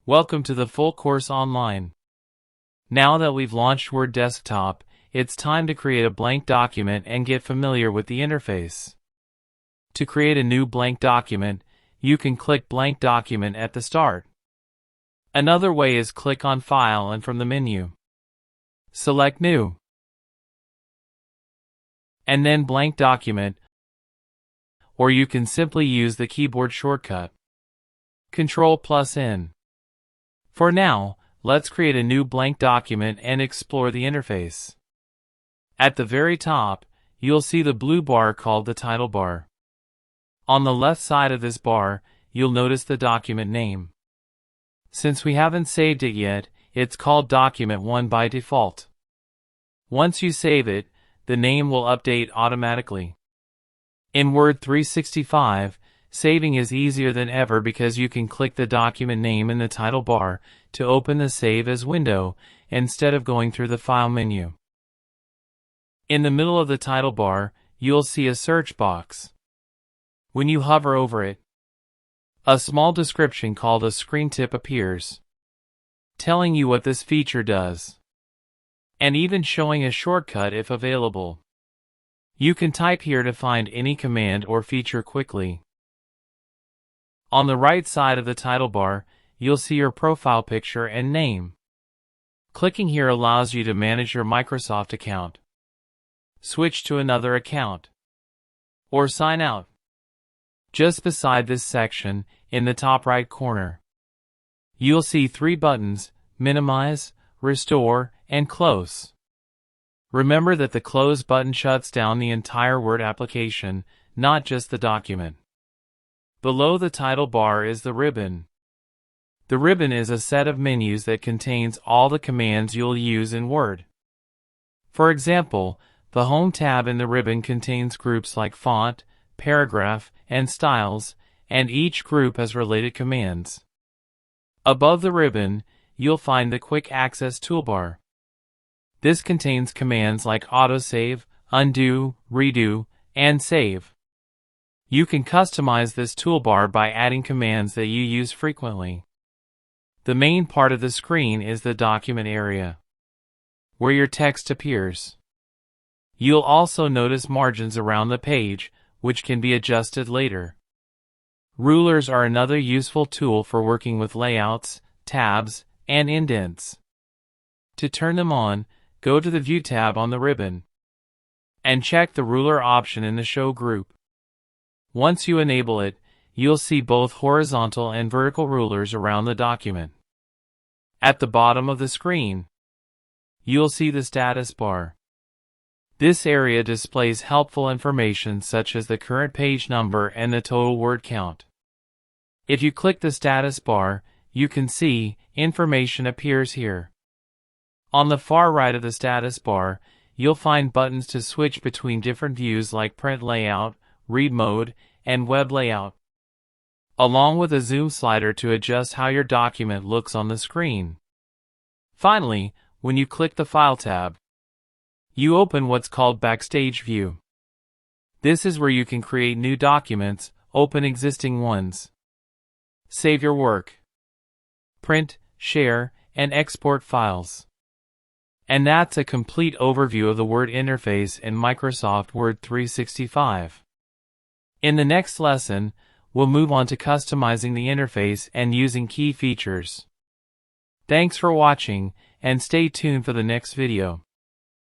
Welcome to the full course online. Now that we've launched Word Desktop, it's time to create a blank document and get familiar with the interface. To create a new blank document, you can click Blank Document at the start. Another way is click on File and from the menu, select New, and then Blank Document, or you can simply use the keyboard shortcut, Ctrl+N. For now, let's create a new blank document and explore the interface. At the very top, you'll see the blue bar called the title bar. On the left side of this bar, you'll notice the document name. Since we haven't saved it yet, it's called Document 1 by default. Once you save it, the name will update automatically. In Word 365, saving is easier than ever because you can click the document name in the title bar to open the Save As window instead of going through the File menu. In the middle of the title bar, you'll see a search box. When you hover over it, a small description called a screen tip appears, telling you what this feature does, and even showing a shortcut if available. You can type here to find any command or feature quickly. On the right side of the title bar, you'll see your profile picture and name. Clicking here allows you to manage your Microsoft account, switch to another account, or sign out. Just beside this section, in the top right corner, you'll see 3 buttons: Minimize, Restore, and Close. Remember that the Close button shuts down the entire Word application, not just the document. Below the title bar is the ribbon. The ribbon is a set of menus that contains all the commands you'll use in Word. For example, the Home tab in the ribbon contains groups like Font, Paragraph, and Styles, and each group has related commands. Above the ribbon, you'll find the Quick Access toolbar. This contains commands like Autosave, Undo, Redo, and Save. You can customize this toolbar by adding commands that you use frequently. The main part of the screen is the document area, where your text appears. You'll also notice margins around the page, which can be adjusted later. Rulers are another useful tool for working with layouts, tabs, and indents. To turn them on, go to the View tab on the ribbon, and check the ruler option in the Show group. Once you enable it, you'll see both horizontal and vertical rulers around the document. At the bottom of the screen, you'll see the status bar. This area displays helpful information such as the current page number and the total word count. If you click the status bar, you can see information appears here. On the far right of the status bar, you'll find buttons to switch between different views like Print Layout, Read Mode, and Web Layout, along with a zoom slider to adjust how your document looks on the screen. Finally, when you click the File tab, you open what's called Backstage View. This is where you can create new documents, open existing ones, save your work, print, share, and export files. And that's a complete overview of the Word interface in Microsoft Word 365. In the next lesson, we'll move on to customizing the interface and using key features. Thanks for watching, and stay tuned for the next video.